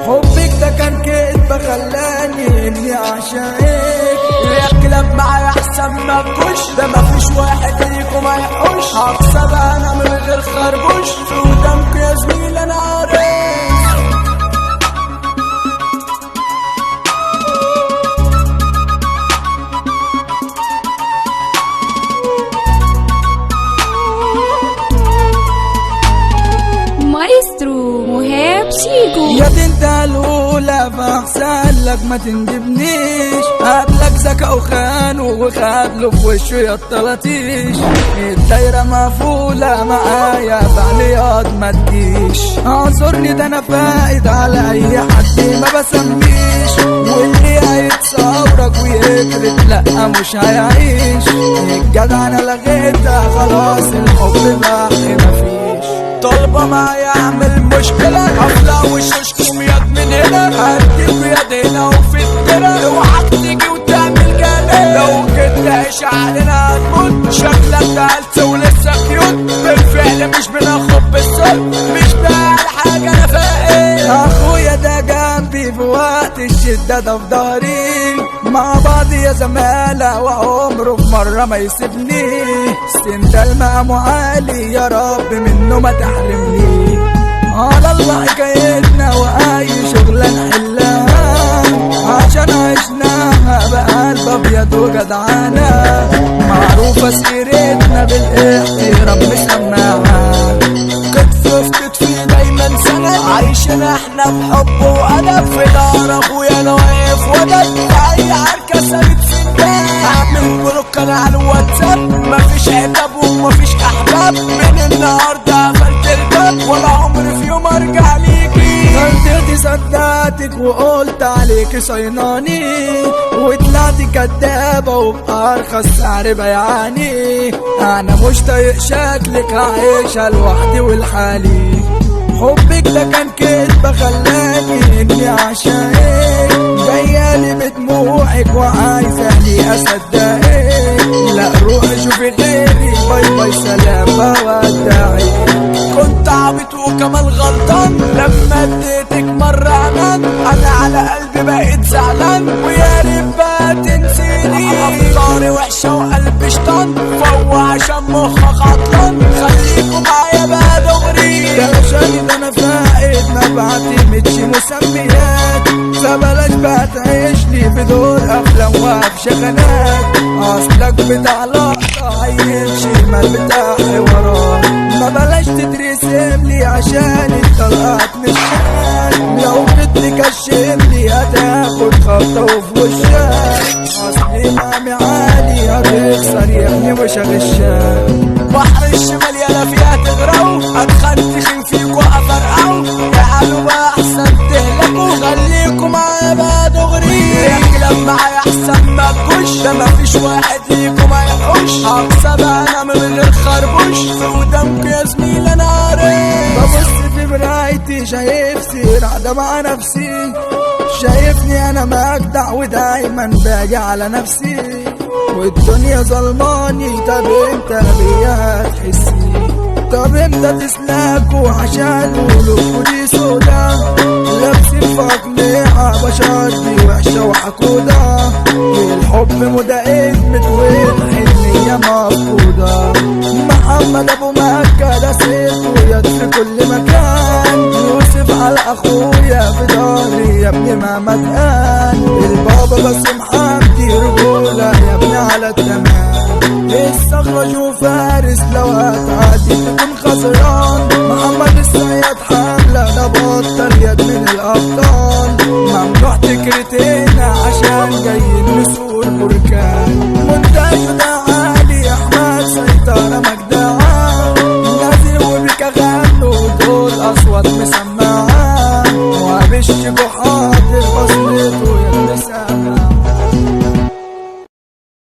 حبك ده كان كدبة خلاني اني اعشقك. يا كلاب معايا احسن ما تكش، ده مفيش واحد ليكم ما يحوش. هكسب انا من غير خربوش، في قدامك يا زميل انا عارف. مايسترو مهاب شيكو. يا دي انت الاولى فاحسن لك ما تندبنيش، قابلك ذكاء وخان وخد له في وشه يا الطلاطيش. الدايره مقفوله معايا بعلياض ما تجيش. اعذرني ده انا فايد على اي حد ما بسميش، واللي هيتصورك ويكرت لا مش هيعيش. الجدع انا لغيتها خلاص، الحب بقى مفيش. طالبة معايا اعمل مشكلة، هفلع وشوشكم يد من هنا، هديك يد هنا وفي الدرة. اوعاك تيجي وتعمل جنان، لو جيت تعيش علينا هتموت. شكلك دهلت ولسه كيوت، بالفعل مش بناخد بالصوت، مش بقى حاجة انا فاقد. اخويا ده جنبي في وقت الشدة، ده في ضهري مع بعض يا زمالة، وعمره في مرة ما يسيبني. سن ده المقام عالي يا رب منه ما تحرمني. على الله حكايتنا واي شغلة نحلها، عشان عشناها بقلب ابيض وجدعانة. معروفة سيرتنا بالاحترام مسمعها، كتف في كتفي دايما سند. عايشين احنا بحب وادب، في دار ابويا انا واقف ودد. اي عركة سابت سندان، اعمل بلوك انا على الواتساب. مفيش عتاب ومفيش احباب، من النهارده قفلت الباب، ولا عمري في يوم ارجع ليكي. غلطتي صدقتك وقلت عليكي صيناني، وطلعتي كدابة وبأرخص سعر بيعاني. انا مش طايق شكلك، عايشة لوحدي والحالي. حبك ده كان كدبة خلاني اني اعشقك، جايالي بدموعك وعايزاني اصدقك. لا روحي شوفي غيري، باي باي سلام بودعك. كنت عبيط وكمان غلطان، لما اديتك مرة امان. انا على قلبي بقيت زعلان، ويا ريت بقى تنسيني. افكاري وحشة وقلبي شطان، فوق عشان مخك عطلان. خليكوا معايا بقى دغري، ده عشان ده انا فاقد ما بعتمدش مسميات. فبلاش بقى تعيشلي بدور افلام وافشة غنات. اصلك بتاع لقطة عيل شمال بتاع حوارات. ما بلاش تترسملي عشان الطلقات مش حال، لو بتكشملي هتاخد خبطة وفي وشك. اصلي مامي عالي هتخسر يا ابني مش هغشاك. بحر الشمال يالا فيها تغرقوا، اتخنتخن فيكوا افرقعوا. تعالوا بقى احسن تهلكوا، خليكوا معايا بقى دغري. يا كلاب معايا احسن ما تجوش، ده مفيش واحد ليكوا ما يحوش. هكسب انا من غير خربوش، في قدامك يا زميل انا عارف. ببص في مرايتي شايف سرعة ده مع نفسي، شايفني انا مجدع ودايما باجي على نفسي. والدنيا ظلماني، طب انت بيا هتحسي. طب امتى تسلكوا عشان قلوبكوا دي سودا، لابسين في اقنعة بشر دي وحشة وحقودة. الحب مدائن متوين حنية مفقودة. محمد ابو مكة ده سيف ويد في كل مكان. يوسف على اخويا في داري يا ابني مهما كان. البابا بس محمدي رجولة يا ابني على التمام. الصخرة شو فارس لو هتعدي تكون خسران. محمد السيد حملة ده بطل يد من الابطال. ممنوع تكرتنا عشان جايين نسوق البرج.